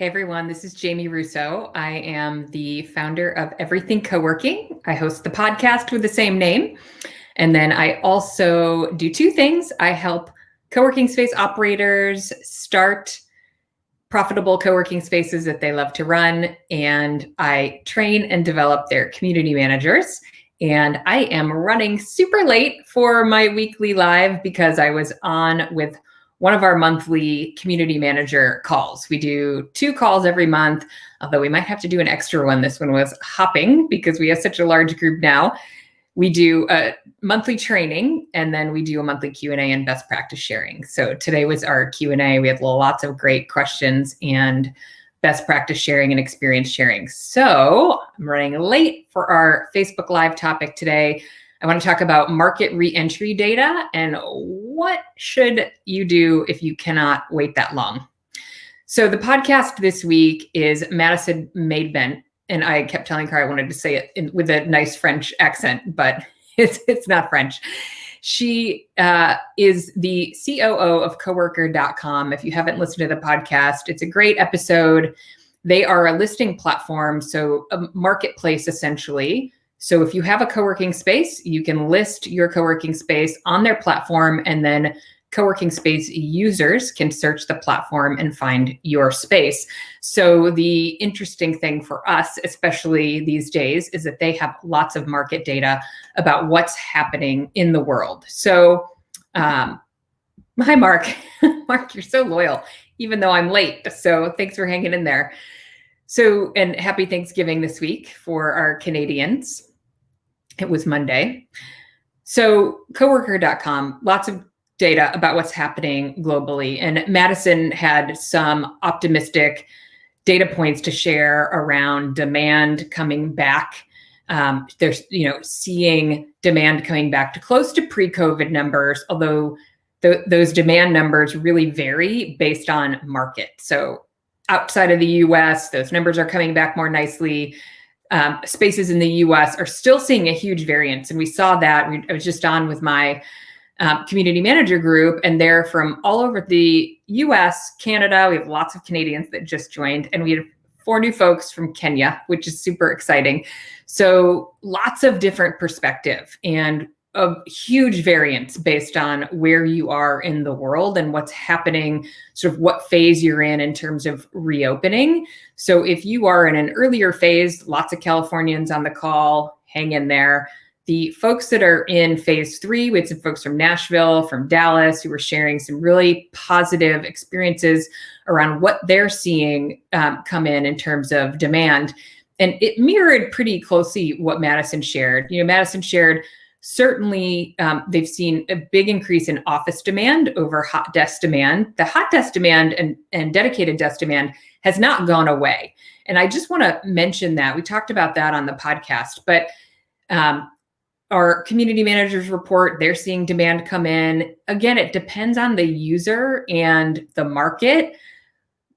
Hey everyone, this is Jamie Russo. I am the founder of Everything Coworking. I host the podcast with the same name. And then I also do two things. I help co-working space operators start profitable co-working spaces that they love to run. And I train and develop their community managers. And I am running super late for my weekly live because I was on with one of our monthly community manager calls. We do 2 calls every month, although we might have to do an extra one. This one was hopping because we have such a large group now. We do a monthly training, and then we do a monthly Q&A and best practice sharing. So today was our Q&A. We had lots of great questions and best practice sharing and experience sharing. So I'm running late for our Facebook Live topic today. I want to talk about market re-entry data and what should you do if you cannot wait that long. So the podcast this week is Madison Maidbent, and I kept telling her I wanted to say it with a nice French accent, but it's not French. She is the COO of CoWorkercom. If you haven't listened to the podcast, it's a great episode. They are a listing platform, so a marketplace essentially. So if you have a co-working space, you can list your co-working space on their platform, and then co-working space users can search the platform and find your space. So the interesting thing for us, especially these days, is that they have lots of market data about what's happening in the world. So hi, Mark. Mark, you're so loyal, even though I'm late. So thanks for hanging in there. So, and happy Thanksgiving this week for our Canadians. It was Monday. So CoWorker.com, lots of data about what's happening globally. And Madison had some optimistic data points to share around demand coming back. There's, seeing demand coming back to close to pre-COVID numbers, although those demand numbers really vary based on market. So outside of the US, those numbers are coming back more nicely. Spaces in the US are still seeing a huge variance. And we saw that. I was just on with my community manager group, and they're from all over the US, Canada. We have lots of Canadians that just joined, and we had 4 new folks from Kenya, which is super exciting. So lots of different perspective and a huge variance based on where you are in the world and what's happening, sort of what phase you're in terms of reopening. So if you are in an earlier phase, lots of Californians on the call, hang in there. The folks that are in phase 3, we had some folks from Nashville, from Dallas, who were sharing some really positive experiences around what they're seeing come in terms of demand. And it mirrored pretty closely what Madison shared. Madison shared certainly they've seen a big increase in office demand over hot desk demand. The hot desk demand and dedicated desk demand has not gone away. And I just want to mention that. We talked about that on the podcast, but our community managers report, they're seeing demand come in. Again, it depends on the user and the market.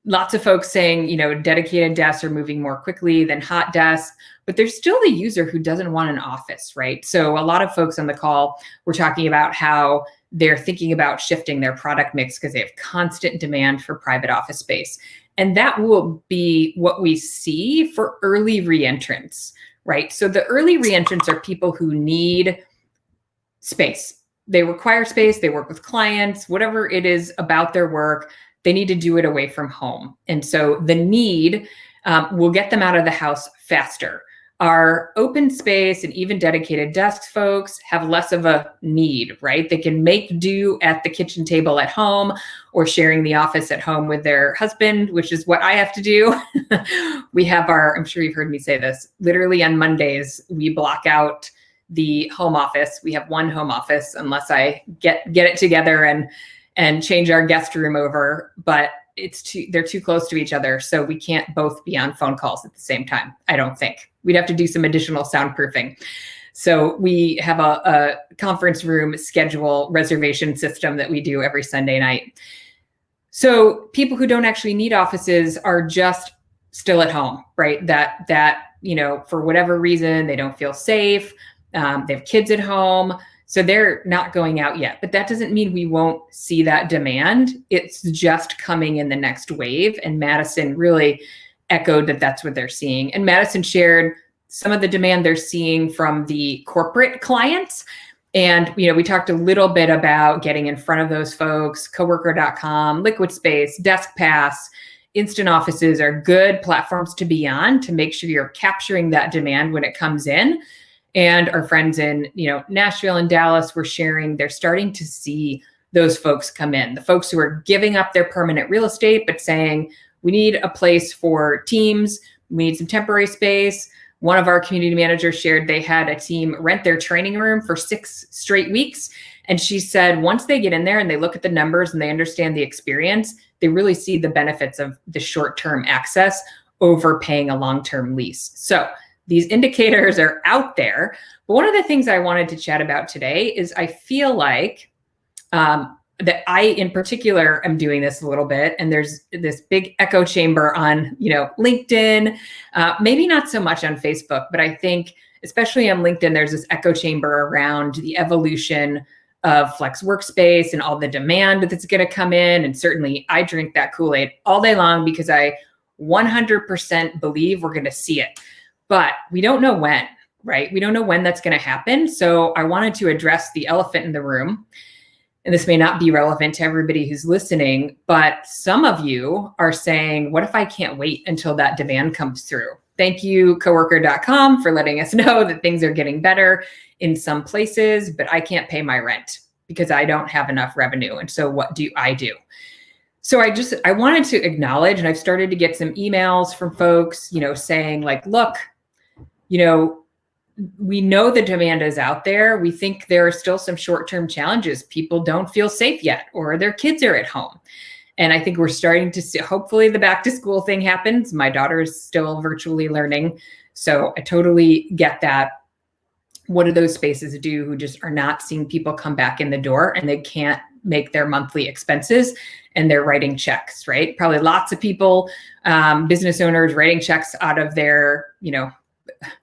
Lots of folks saying, dedicated desks are moving more quickly than hot desks, but there's still the user who doesn't want an office, right? So a lot of folks on the call were talking about how they're thinking about shifting their product mix because they have constant demand for private office space. And that will be what we see for early reentrants, right? So the early reentrants are people who need space. They require space, they work with clients, whatever it is about their work, they need to do it away from home. And so the need will get them out of the house faster. Our open space and even dedicated desks folks have less of a need, right? They can make do at the kitchen table at home or sharing the office at home with their husband, which is what I have to do. We have I'm sure you've heard me say this, literally on Mondays, we block out the home office. We have one home office unless I get it together and change our guest room over, but they're too close to each other. So we can't both be on phone calls at the same time. I don't think. We'd have to do some additional soundproofing. So we have a conference room schedule reservation system that we do every Sunday night. So people who don't actually need offices are just still at home, right? That for whatever reason, they don't feel safe. They have kids at home. So they're not going out yet, but that doesn't mean we won't see that demand. It's just coming in the next wave. And Madison really echoed that that's what they're seeing. And Madison shared some of the demand they're seeing from the corporate clients. And, we talked a little bit about getting in front of those folks. CoWorker.com, Liquid Space, DeskPass, Instant Offices are good platforms to be on to make sure you're capturing that demand when it comes in. And our friends in, Nashville and Dallas were sharing, they're starting to see those folks come in. The folks who are giving up their permanent real estate, but saying, we need a place for teams, we need some temporary space. One of our community managers shared they had a team rent their training room for 6 straight weeks. And she said, once they get in there and they look at the numbers and they understand the experience, they really see the benefits of the short-term access over paying a long-term lease. So these indicators are out there. But one of the things I wanted to chat about today is I feel like that I, in particular, am doing this a little bit. And there's this big echo chamber on, LinkedIn, maybe not so much on Facebook, but I think especially on LinkedIn, there's this echo chamber around the evolution of flex workspace and all the demand that's going to come in. And certainly I drink that Kool-Aid all day long because I 100% believe we're going to see it. But we don't know when, right? We don't know when that's going to happen. So I wanted to address the elephant in the room. And this may not be relevant to everybody who's listening, but some of you are saying, what if I can't wait until that demand comes through? Thank you, CoWorker.com, for letting us know that things are getting better in some places, but I can't pay my rent because I don't have enough revenue. And so what do I do? So I wanted to acknowledge, and I've started to get some emails from folks, saying like, look, we know the demand is out there. We think there are still some short-term challenges. People don't feel safe yet, or their kids are at home. And I think we're starting to see, hopefully the back to school thing happens. My daughter is still virtually learning. So I totally get that. What do those spaces do who just are not seeing people come back in the door and they can't make their monthly expenses and they're writing checks, right? Probably lots of people, business owners writing checks out of their,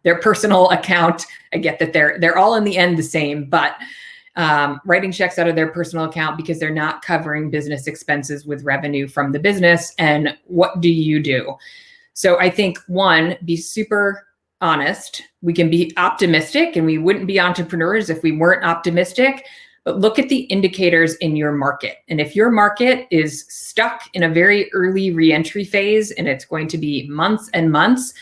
their personal account. I get that they're all in the end the same, but writing checks out of their personal account because they're not covering business expenses with revenue from the business. And what do you do? So I think one, be super honest. We can be optimistic, and we wouldn't be entrepreneurs if we weren't optimistic, but look at the indicators in your market. And if your market is stuck in a very early reentry phase and it's going to be months and months,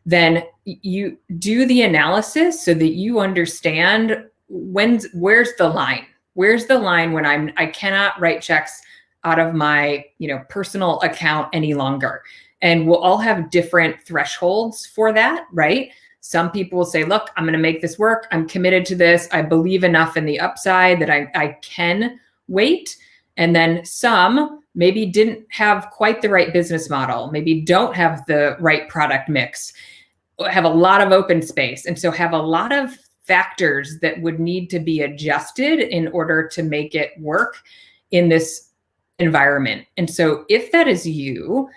then you do the analysis so that you understand where's the line? Where's the line when I cannot write checks out of my, personal account any longer? And we'll all have different thresholds for that, right? Some people will say, look, I'm going to make this work. I'm committed to this. I believe enough in the upside that I can wait. And then some maybe didn't have quite the right business model, maybe don't have the right product mix, have a lot of open space. And so have a lot of factors that would need to be adjusted in order to make it work in this environment. And so if that is you,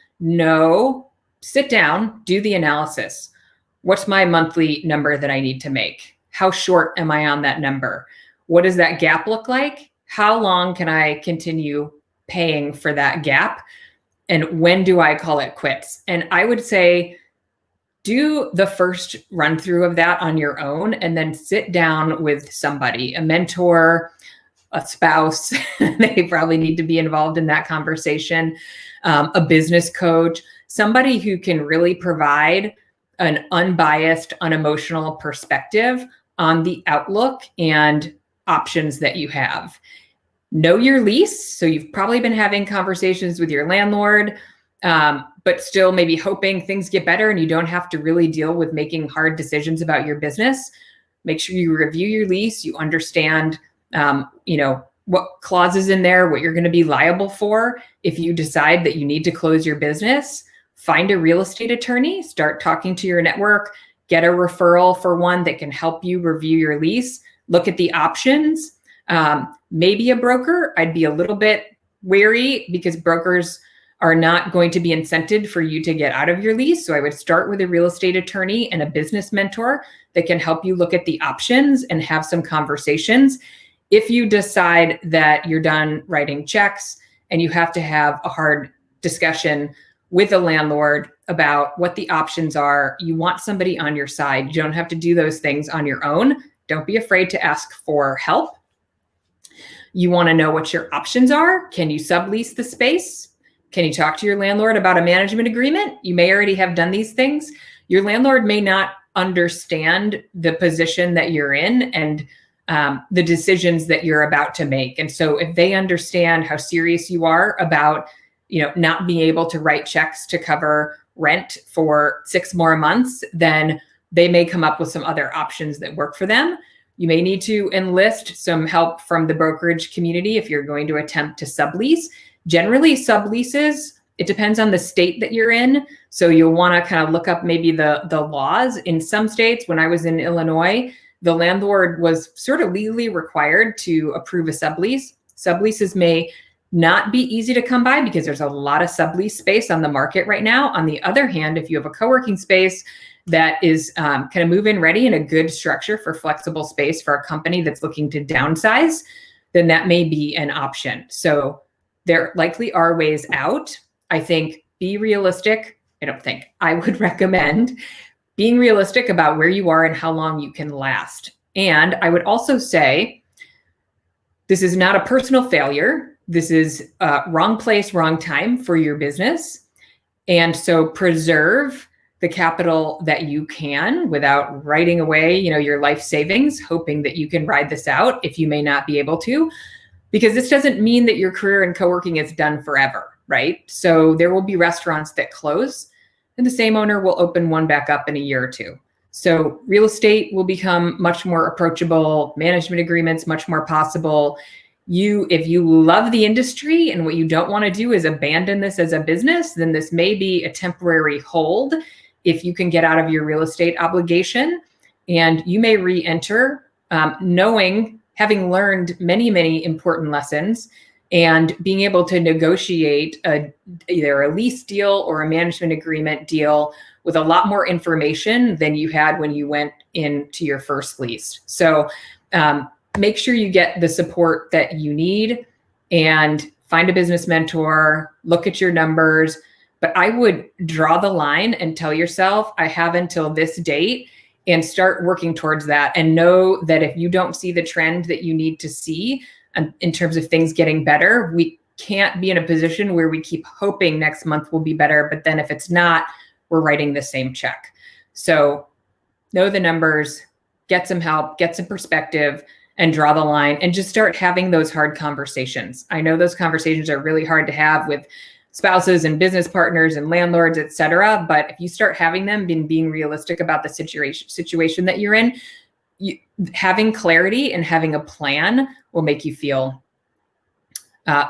sit down, do the analysis. What's my monthly number that I need to make? How short am I on that number? What does that gap look like? How long can I continue paying for that gap? And when do I call it quits? And I would say, do the first run through of that on your own, and then sit down with somebody, a mentor, a spouse. They probably need to be involved in that conversation, a business coach, somebody who can really provide an unbiased, unemotional perspective on the outlook and options that you have. Know your lease. So you've probably been having conversations with your landlord, but still maybe hoping things get better and you don't have to really deal with making hard decisions about your business. Make sure you review your lease. You understand, what clauses in there, what you're going to be liable for. If you decide that you need to close your business, find a real estate attorney, start talking to your network, get a referral for one that can help you review your lease, look at the options. Maybe a broker. I'd be a little bit wary because brokers are not going to be incented for you to get out of your lease. So I would start with a real estate attorney and a business mentor that can help you look at the options and have some conversations. If you decide that you're done writing checks and you have to have a hard discussion with a landlord about what the options are, you want somebody on your side. You don't have to do those things on your own. Don't be afraid to ask for help. You want to know what your options are. Can you sublease the space? Can you talk to your landlord about a management agreement? You may already have done these things. Your landlord may not understand the position that you're in and the decisions that you're about to make. And so if they understand how serious you are about, not being able to write checks to cover rent for 6 more months, then they may come up with some other options that work for them. You may need to enlist some help from the brokerage community if you're going to attempt to sublease. Generally, subleases, it depends on the state that you're in. So you'll want to kind of look up maybe the laws. In some states, when I was in Illinois, the landlord was sort of legally required to approve a sublease. Subleases may not be easy to come by because there's a lot of sublease space on the market right now. On the other hand, if you have a co-working space that is kind of move-in ready and a good structure for flexible space for a company that's looking to downsize, then that may be an option. So there likely are ways out. I think be realistic. I would recommend being realistic about where you are and how long you can last. And I would also say, this is not a personal failure. This is wrong place, wrong time for your business. And so preserve the capital that you can without writing away, your life savings, hoping that you can ride this out if you may not be able to, because this doesn't mean that your career in co-working is done forever, right? So there will be restaurants that close and the same owner will open one back up in a year or two. So real estate will become much more approachable, management agreements much more possible. If you love the industry and what you don't want to do is abandon this as a business, then this may be a temporary hold if you can get out of your real estate obligation. And you may re-enter having learned many, many important lessons and being able to negotiate either a lease deal or a management agreement deal with a lot more information than you had when you went into your first lease. So make sure you get the support that you need and find a business mentor, look at your numbers. But I would draw the line and tell yourself, I have until this date, and start working towards that. And know that if you don't see the trend that you need to see in terms of things getting better, we can't be in a position where we keep hoping next month will be better. But then if it's not, we're writing the same check. So know the numbers, get some help, get some perspective, and draw the line and just start having those hard conversations. I know those conversations are really hard to have with spouses and business partners and landlords, et cetera. But if you start having them and being realistic about the situation that you're in, having clarity and having a plan will make you feel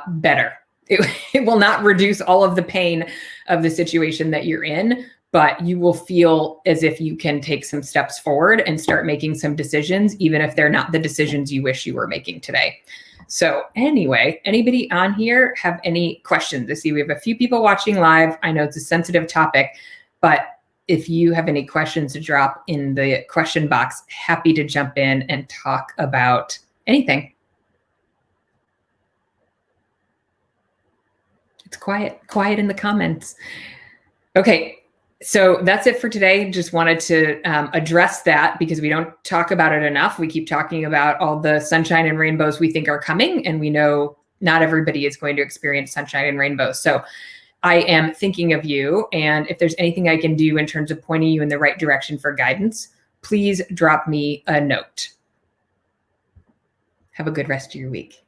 better. It will not reduce all of the pain of the situation that you're in, but you will feel as if you can take some steps forward and start making some decisions, even if they're not the decisions you wish you were making today. So anyway, anybody on here have any questions? I see we have a few people watching live. I know it's a sensitive topic, but if you have any questions to drop in the question box, happy to jump in and talk about anything. It's quiet in the comments. Okay. So that's it for today. Just wanted to address that because we don't talk about it enough. We keep talking about all the sunshine and rainbows we think are coming, and we know not everybody is going to experience sunshine and rainbows. So I am thinking of you, and if there's anything I can do in terms of pointing you in the right direction for guidance, please drop me a note. Have a good rest of your week.